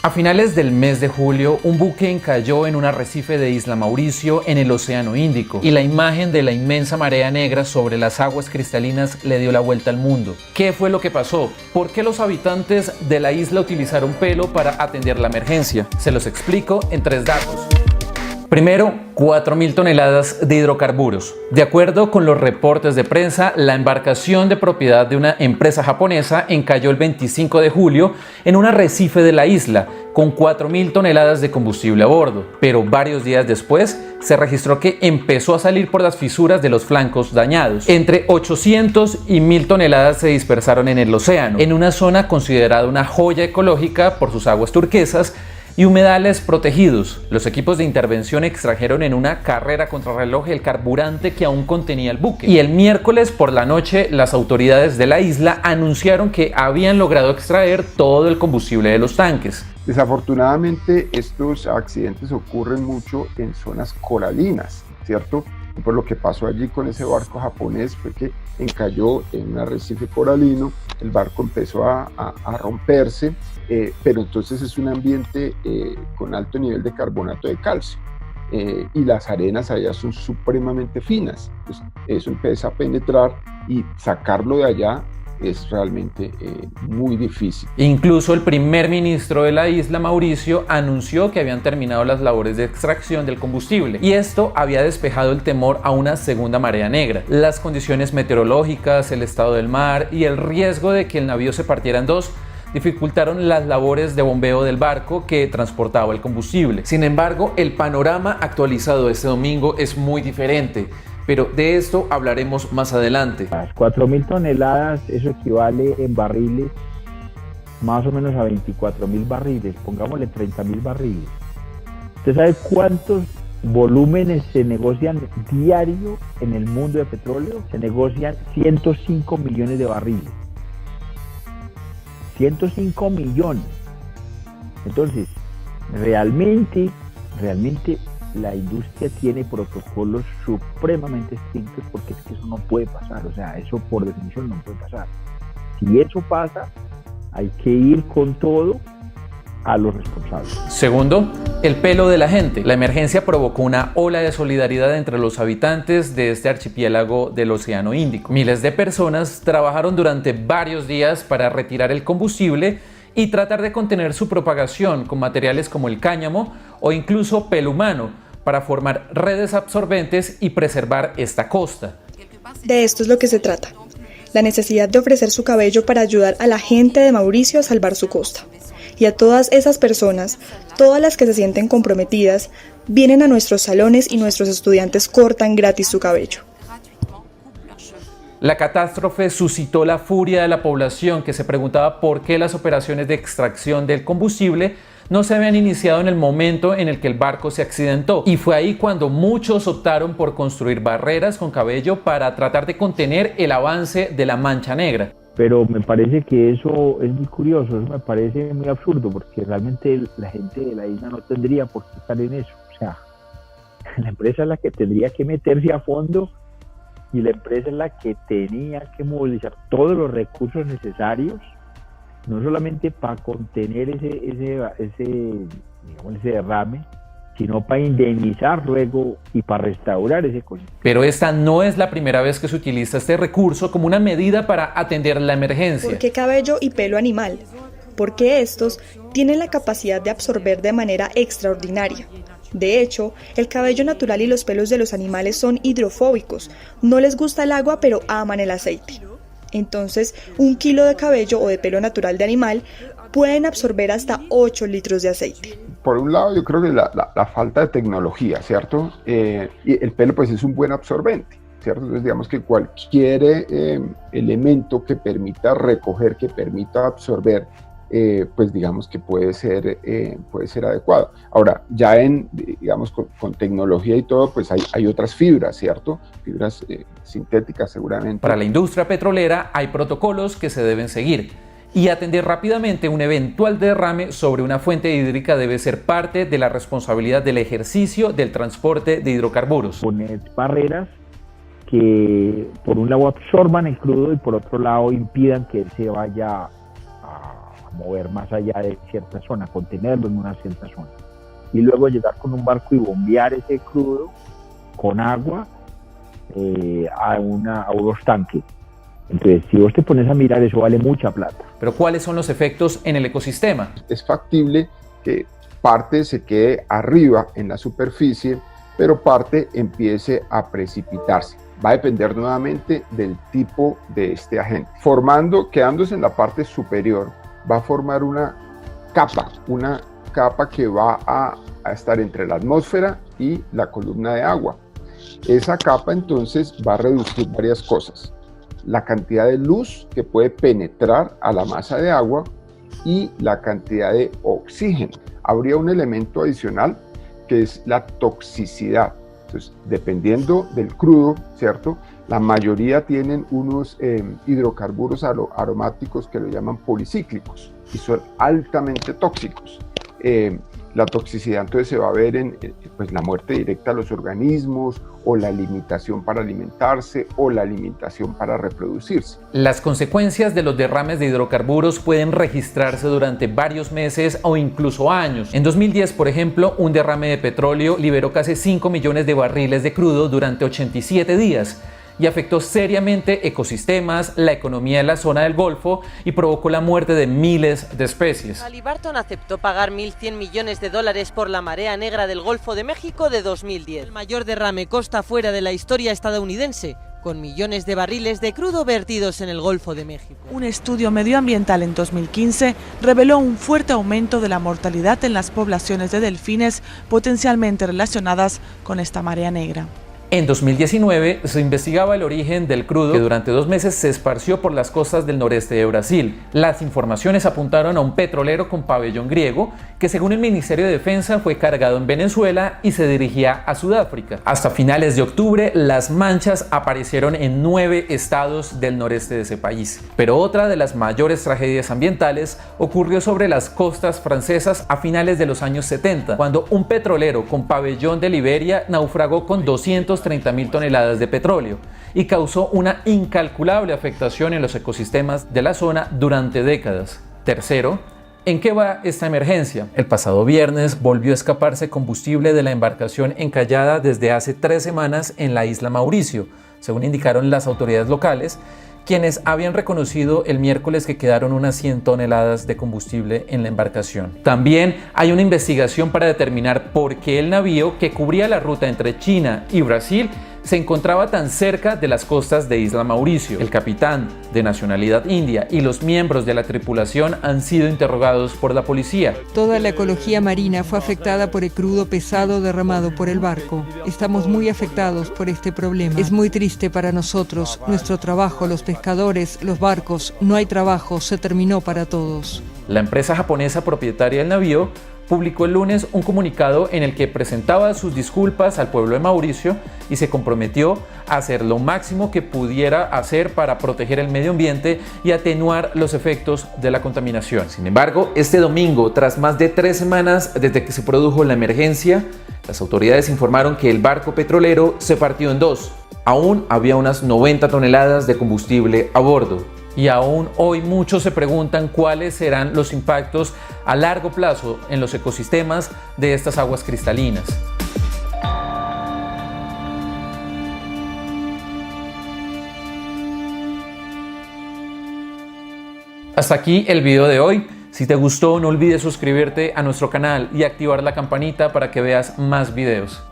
A finales del mes de julio, un buque encalló en un arrecife de Isla Mauricio en el Océano Índico y la imagen de la inmensa marea negra sobre las aguas cristalinas le dio la vuelta al mundo. ¿Qué fue lo que pasó? ¿Por qué los habitantes de la isla utilizaron pelo para atender la emergencia? Se los explico en 3 datos. Primero, 4.000 toneladas de hidrocarburos. De acuerdo con los reportes de prensa, la embarcación de propiedad de una empresa japonesa encalló el 25 de julio en un arrecife de la isla con 4.000 toneladas de combustible a bordo. Pero varios días después se registró que empezó a salir por las fisuras de los flancos dañados. Entre 800 y 1.000 toneladas se dispersaron en el océano, en una zona considerada una joya ecológica por sus aguas turquesas y humedales protegidos. Los equipos de intervención extrajeron en una carrera contrarreloj el carburante que aún contenía el buque. Y el miércoles por la noche, las autoridades de la isla anunciaron que habían logrado extraer todo el combustible de los tanques. Desafortunadamente, estos accidentes ocurren mucho en zonas coralinas, ¿cierto? Y por lo que pasó allí con ese barco japonés fue que encalló en un arrecife coralino, el barco empezó a romperse, pero entonces es un ambiente con alto nivel de carbonato de calcio y las arenas allá son supremamente finas, pues eso empieza a penetrar y sacarlo de allá es realmente muy difícil. Incluso el primer ministro de la isla, Mauricio, anunció que habían terminado las labores de extracción del combustible y esto había despejado el temor a una segunda marea negra. Las condiciones meteorológicas, el estado del mar y el riesgo de que el navío se partiera en dos dificultaron las labores de bombeo del barco que transportaba el combustible. Sin embargo, el panorama actualizado este domingo es muy diferente, pero de esto hablaremos más adelante. Las 4.000 toneladas, eso equivale en barriles más o menos a 24.000 barriles, pongámosle 30.000 barriles. ¿Usted sabe cuántos volúmenes se negocian diario en el mundo de petróleo? Se negocian 105 millones de barriles. 105 millones. Entonces, realmente la industria tiene protocolos supremamente estrictos porque es que eso no puede pasar, o sea, eso por definición no puede pasar. Si eso pasa, hay que ir con todo a los responsables. Segundo, el pelo de la gente. La emergencia provocó una ola de solidaridad entre los habitantes de este archipiélago del Océano Índico. Miles de personas trabajaron durante varios días para retirar el combustible y tratar de contener su propagación con materiales como el cáñamo o incluso pelo humano para formar redes absorbentes y preservar esta costa. De esto es lo que se trata, la necesidad de ofrecer su cabello para ayudar a la gente de Mauricio a salvar su costa. Y a todas esas personas, todas las que se sienten comprometidas, vienen a nuestros salones y nuestros estudiantes cortan gratis su cabello. La catástrofe suscitó la furia de la población que se preguntaba por qué las operaciones de extracción del combustible no se habían iniciado en el momento en el que el barco se accidentó. Y fue ahí cuando muchos optaron por construir barreras con cabello para tratar de contener el avance de la mancha negra. Pero me parece que eso es muy curioso, eso me parece muy absurdo, porque realmente la gente de la isla no tendría por qué estar en eso. O sea, la empresa es la que tendría que meterse a fondo y la empresa es la que tenía que movilizar todos los recursos necesarios, no solamente para contener ese derrame, sino para indemnizar luego y para restaurar ese coche. Pero esta no es la primera vez que se utiliza este recurso como una medida para atender la emergencia. ¿Por qué cabello y pelo animal? Porque estos tienen la capacidad de absorber de manera extraordinaria. De hecho, el cabello natural y los pelos de los animales son hidrofóbicos. No les gusta el agua, pero aman el aceite. Entonces, 1 kilo de cabello o de pelo natural de animal pueden absorber hasta 8 litros de aceite. Por un lado, yo creo que la falta de tecnología, ¿cierto? Y el pelo pues es un buen absorbente, ¿cierto? Entonces digamos que cualquier elemento que permita recoger, que permita absorber, pues digamos que puede ser adecuado. Ahora, ya digamos con tecnología y todo, pues hay otras fibras, ¿cierto? Fibras sintéticas seguramente. Para la industria petrolera hay protocolos que se deben seguir. Y atender rápidamente un eventual derrame sobre una fuente hídrica debe ser parte de la responsabilidad del ejercicio del transporte de hidrocarburos. Poner barreras que por un lado absorban el crudo y por otro lado impidan que él se vaya a mover más allá de cierta zona, contenerlo en una cierta zona. Y luego llegar con un barco y bombear ese crudo con agua a unos tanques. Entonces, si vos te pones a mirar, eso vale mucha plata. Pero ¿cuáles son los efectos en el ecosistema? Es factible que parte se quede arriba en la superficie, pero parte empiece a precipitarse. Va a depender nuevamente del tipo de este agente. Quedándose en la parte superior, va a formar una capa que va a estar entre la atmósfera y la columna de agua. Esa capa entonces va a reducir varias cosas: la cantidad de luz que puede penetrar a la masa de agua y la cantidad de oxígeno. Habría un elemento adicional que es la toxicidad. Entonces, dependiendo del crudo, ¿cierto? La mayoría tienen unos hidrocarburos aromáticos que lo llaman policíclicos y son altamente tóxicos. La toxicidad entonces se va a ver en pues, la muerte directa a los organismos, o la limitación para alimentarse, o la limitación para reproducirse. Las consecuencias de los derrames de hidrocarburos pueden registrarse durante varios meses o incluso años. En 2010, por ejemplo, un derrame de petróleo liberó casi 5 millones de barriles de crudo durante 87 días. Y afectó seriamente ecosistemas, la economía de la zona del Golfo y provocó la muerte de miles de especies. Halliburton aceptó pagar $1.100 millones por la marea negra del Golfo de México de 2010. El mayor derrame costa afuera de la historia estadounidense, con millones de barriles de crudo vertidos en el Golfo de México. Un estudio medioambiental en 2015 reveló un fuerte aumento de la mortalidad en las poblaciones de delfines potencialmente relacionadas con esta marea negra. En 2019 se investigaba el origen del crudo que durante 2 meses se esparció por las costas del noreste de Brasil. Las informaciones apuntaron a un petrolero con pabellón griego que, según el Ministerio de Defensa, fue cargado en Venezuela y se dirigía a Sudáfrica. Hasta finales de octubre, las manchas aparecieron en 9 estados del noreste de ese país. Pero otra de las mayores tragedias ambientales ocurrió sobre las costas francesas a finales de los años 70, cuando un petrolero con pabellón de Liberia naufragó con 230.000 toneladas de petróleo y causó una incalculable afectación en los ecosistemas de la zona durante décadas. Tercero, ¿en qué va esta emergencia? El pasado viernes volvió a escaparse combustible de la embarcación encallada desde hace 3 semanas en la isla Mauricio, según indicaron las autoridades locales, quienes habían reconocido el miércoles que quedaron unas 100 toneladas de combustible en la embarcación. También hay una investigación para determinar por qué el navío que cubría la ruta entre China y Brasil se encontraba tan cerca de las costas de Isla Mauricio. El capitán, de nacionalidad india, y los miembros de la tripulación han sido interrogados por la policía. Toda la ecología marina fue afectada por el crudo pesado derramado por el barco. Estamos muy afectados por este problema. Es muy triste para nosotros, nuestro trabajo, los pescadores, los barcos. No hay trabajo, se terminó para todos. La empresa japonesa propietaria del navío publicó el lunes un comunicado en el que presentaba sus disculpas al pueblo de Mauricio y se comprometió a hacer lo máximo que pudiera hacer para proteger el medio ambiente y atenuar los efectos de la contaminación. Sin embargo, este domingo, tras más de 3 semanas desde que se produjo la emergencia, las autoridades informaron que el barco petrolero se partió en 2. Aún había unas 90 toneladas de combustible a bordo. Y aún hoy muchos se preguntan cuáles serán los impactos a largo plazo en los ecosistemas de estas aguas cristalinas. Hasta aquí el video de hoy. Si te gustó, no olvides suscribirte a nuestro canal y activar la campanita para que veas más videos.